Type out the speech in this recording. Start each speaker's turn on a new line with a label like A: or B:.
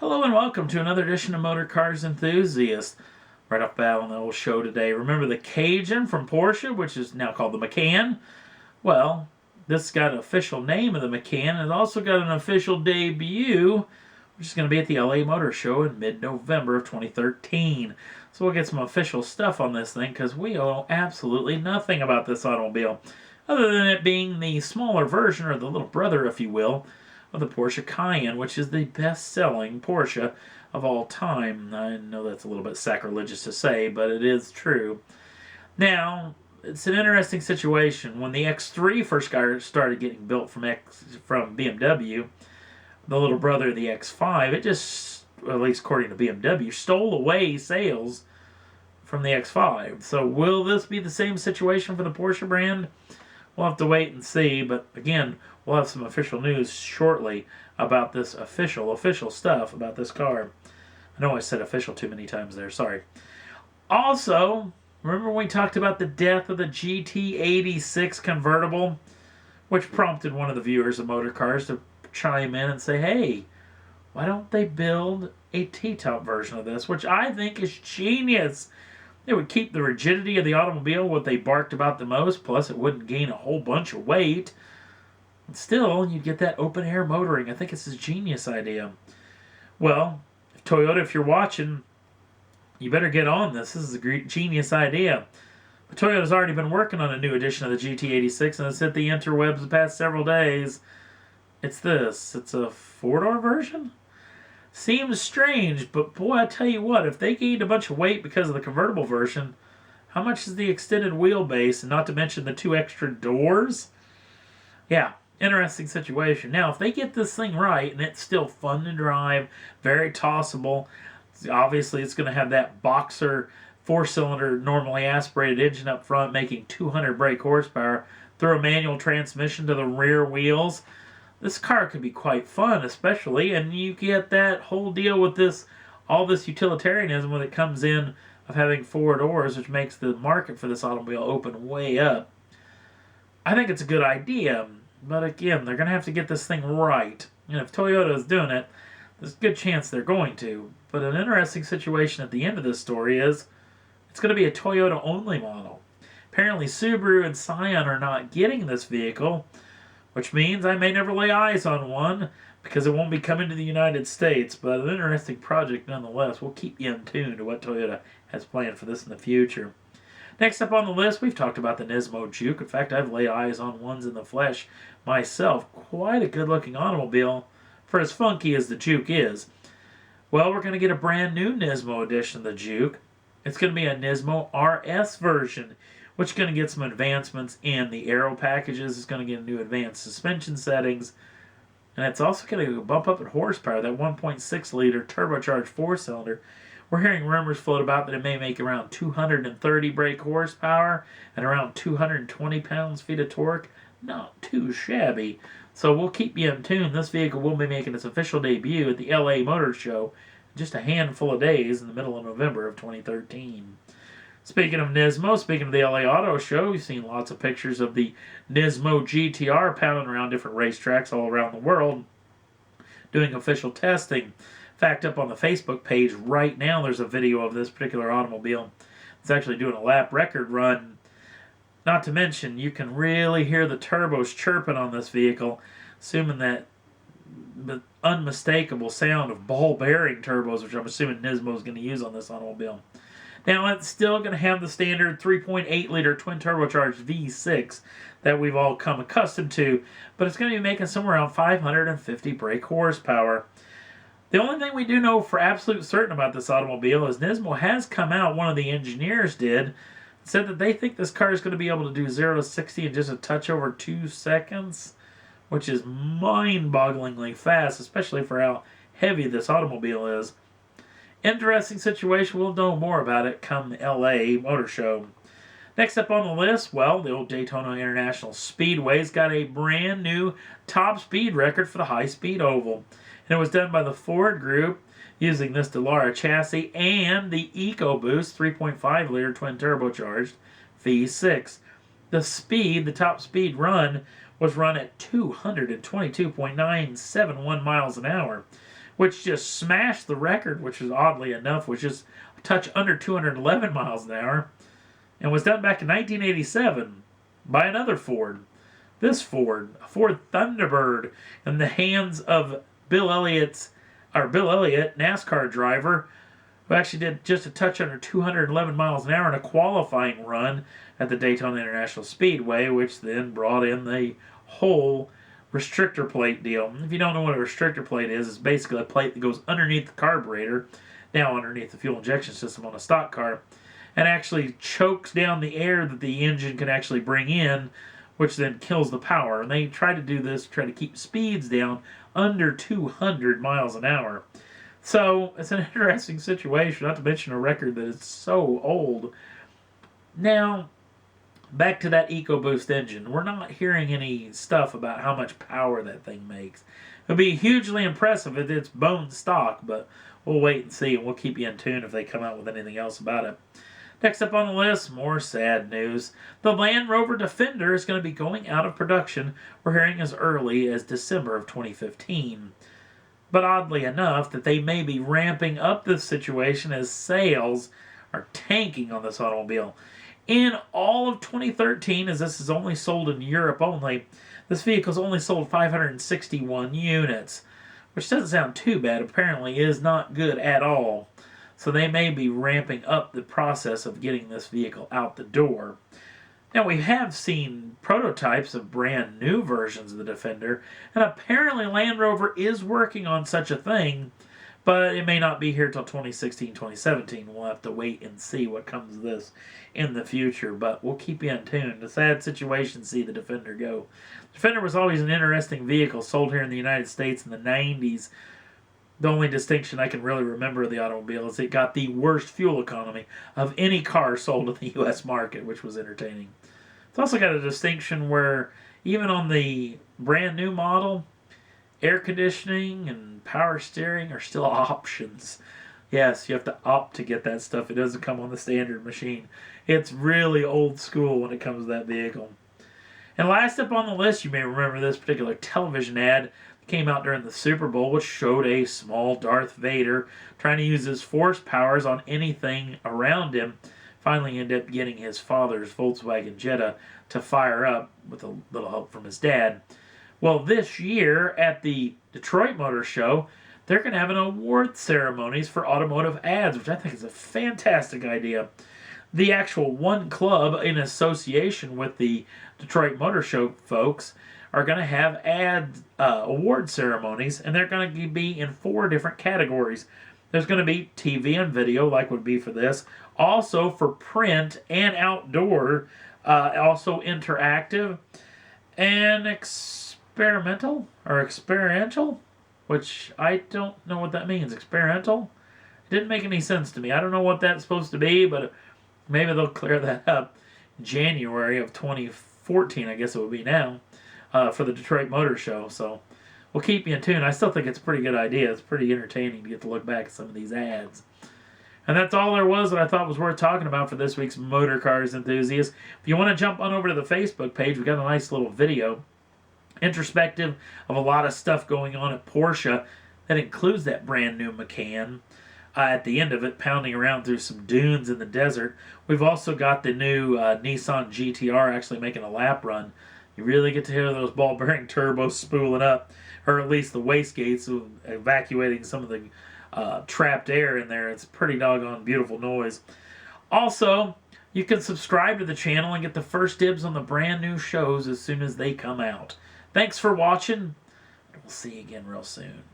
A: Hello and welcome to another edition of Motor Cars Enthusiast. Right off bat on the old show today, remember the Cajun from Porsche, which is now called the Macan? Well, this got an official name of the Macan, and it also got an official debut, which is going to be at the LA Motor Show in mid-November of 2013. So we'll get some official stuff on this thing, because we know absolutely nothing about this automobile, other than it being the smaller version, or the little brother, if you will, of the Porsche Cayenne, which is the best-selling Porsche of all time. I know that's a little bit sacrilegious to say, but it is true. Now, it's an interesting situation. When the X3 first started getting built from BMW, the little brother of the X5, it just, at least according to BMW, stole away sales from the X5. So will this be the same situation for the Porsche brand? We'll have to wait and see, but again, we'll have some official news shortly about this official stuff about this car. I know I said official too many times there, sorry. Also, remember when we talked about the death of the GT86 Convertible, which prompted one of the viewers of Motor Cars to chime in and say, hey, why don't they build a T-top version of this, which I think is genius. It would keep the rigidity of the automobile, what they barked about the most, plus it wouldn't gain a whole bunch of weight. And still, you'd get that open-air motoring. I think it's a genius idea. Well, Toyota, if you're watching, you better get on this. This is a genius idea. But Toyota's already been working on a new edition of the GT86, and it's hit the interwebs the past several days. It's this. It's a four-door version? Seems strange, but boy, I tell you what, if they gained a bunch of weight because of the convertible version, how much is the extended wheelbase, and not to mention the 2 extra doors? Yeah, interesting situation. Now, if they get this thing right, and it's still fun to drive, very tossable, obviously it's going to have that boxer 4-cylinder normally aspirated engine up front, making 200 brake horsepower through a manual transmission to the rear wheels. This car could be quite fun, especially, and you get that whole deal with this, all this utilitarianism when it comes in of having 4 doors, which makes the market for this automobile open way up. I think it's a good idea, but again, they're going to have to get this thing right. And if Toyota is doing it, there's a good chance they're going to. But an interesting situation at the end of this story is it's going to be a Toyota-only model. Apparently, Subaru and Scion are not getting this vehicle, which means I may never lay eyes on one because it won't be coming to the United States. But an interesting project nonetheless. We'll keep you in tune to what Toyota has planned for this in the future. Next up on the list, we've talked about the Nismo Juke. In fact, I've laid eyes on ones in the flesh myself. Quite a good-looking automobile for as funky as the Juke is. Well, we're going to get a brand new Nismo edition of the Juke. It's going to be a Nismo RS version, which is going to get some advancements in the aero packages. It's going to get new advanced suspension settings. And it's also going to bump up in horsepower, that 1.6-liter turbocharged 4-cylinder. We're hearing rumors float about that it may make around 230 brake horsepower and around 220 pounds-feet of torque. Not too shabby. So we'll keep you in tune. This vehicle will be making its official debut at the LA Motor Show in just a handful of days in the middle of November of 2013. Speaking of Nismo, speaking of the LA Auto Show, we've seen lots of pictures of the Nismo GTR pounding around different racetracks all around the world doing official testing. In fact, up on the Facebook page right now, there's a video of this particular automobile. It's actually doing a lap record run. Not to mention, you can really hear the turbos chirping on this vehicle, assuming that the unmistakable sound of ball bearing turbos, which I'm assuming Nismo is going to use on this automobile. Now, it's still going to have the standard 3.8-liter twin-turbocharged V6 that we've all come accustomed to, but it's going to be making somewhere around 550 brake horsepower. The only thing we do know for absolute certain about this automobile is Nismo has come out, one of the engineers did, said that they think this car is going to be able to do 0 to 60 in just a touch over 2 seconds, which is mind-bogglingly fast, especially for how heavy this automobile is. Interesting situation. We'll know more about it come the LA Motor Show. Next up on the list, well, the old Daytona International Speedway's got a brand new top speed record for the high-speed oval. And it was done by the Ford Group using this Dallara chassis and the EcoBoost 3.5-liter twin-turbocharged V6. The top speed run, was run at 222.971 miles an hour, which just smashed the record, which was oddly enough, was just a touch under 211 miles an hour, and was done back in 1987 by another Ford. This Ford, a Ford Thunderbird, in the hands of Bill Elliott, NASCAR driver, who actually did just a touch under 211 miles an hour in a qualifying run at the Daytona International Speedway, which then brought in the whole restrictor plate deal. If you don't know what a restrictor plate is, it's basically a plate that goes underneath the carburetor, now underneath the fuel injection system on a stock car, and actually chokes down the air that the engine can actually bring in, which then kills the power. And they try to do this, try to keep speeds down under 200 miles an hour. So it's an interesting situation, not to mention a record that is so old. Now, back to that EcoBoost engine. We're not hearing any stuff about how much power that thing makes. It'll be hugely impressive if it's bone stock, but we'll wait and see, and we'll keep you in tune if they come out with anything else about it. Next up on the list, more sad news. The Land Rover Defender is going to be going out of production, we're hearing as early as December of 2015. But oddly enough, that they may be ramping up this situation as sales are tanking on this automobile. In all of 2013, as this is only sold in Europe only, this vehicle's only sold 561 units, which doesn't sound too bad. Apparently is not good at all. So they may be ramping up the process of getting this vehicle out the door. Now, we have seen prototypes of brand new versions of the Defender, and apparently Land Rover is working on such a thing, but it may not be here till 2016, 2017. We'll have to wait and see what comes of this in the future, but we'll keep you in tune. A sad situation to see the Defender go. The Defender was always an interesting vehicle, sold here in the United States in the 90s. The only distinction I can really remember of the automobile is it got the worst fuel economy of any car sold in the U.S. market, which was entertaining. It's also got a distinction where even on the brand new model, air conditioning and power steering are still options. Yes, you have to opt to get that stuff. It doesn't come on the standard machine. It's really old school when it comes to that vehicle. And last up on the list, you may remember this particular television ad that came out during the Super Bowl, which showed a small Darth Vader trying to use his force powers on anything around him. Finally ended up getting his father's Volkswagen Jetta to fire up with a little help from his dad. Well, this year at the Detroit Motor Show, they're going to have an award ceremonies for automotive ads, which I think is a fantastic idea. The actual one club in association with the Detroit Motor Show folks are going to have award ceremonies, and they're going to be in 4 different categories. There's going to be TV and video, like would be for this. Also for print and outdoor, also interactive and experimental, which I don't know what that means. Experimental? It didn't make any sense to me. I don't know what that's supposed to be, but maybe they'll clear that up in January of 2014, I guess it would be now, for the Detroit Motor Show. So we'll keep you in tune. I still think it's a pretty good idea. It's pretty entertaining to get to look back at some of these ads. And that's all there was that I thought was worth talking about for this week's Motor Cars Enthusiast. If you want to jump on over to the Facebook page, we got a nice little video introspective of a lot of stuff going on at Porsche that includes that brand new Macan. At the end of it, pounding around through some dunes in the desert. We've also got the new Nissan GTR actually making a lap run. You really get to hear those ball bearing turbos spooling up, or at least the wastegates evacuating some of the trapped air in there. It's a pretty doggone beautiful noise. Also, you can subscribe to the channel and get the first dibs on the brand new shows as soon as they come out. Thanks for watching. We'll see you again real soon.